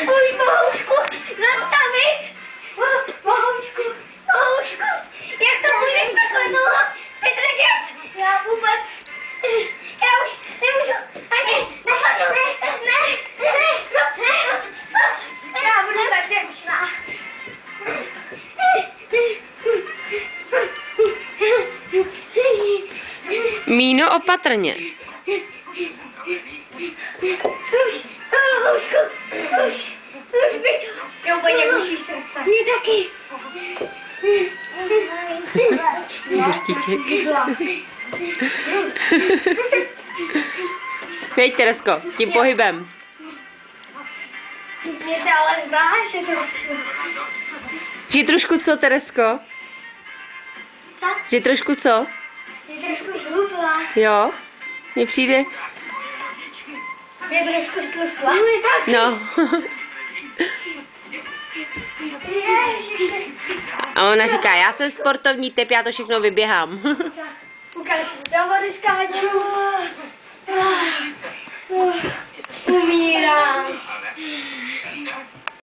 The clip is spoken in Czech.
Už Bohušku, zastavit. Bohušku, jak to můžeš takhle dlouho vydržet? Já vůbec. Já už nemůžu ani napadnout. Ne. Já budu tak těžná. Míno, opatrně. Už by to. Je úplně buší srdce. Mě taky. Buštíček. Pojď, Teresko, tím pohybem. Mně se ale zdá, že to... Že trošku co, Teresko? Co? Že trošku co? Je trošku zhubla. Jo? Mně přijde... Je trošku stlustla. No. Ježiši. A ona říká, já jsem sportovní typ, já to všechno vyběhám. Ukáž, do vody skáču.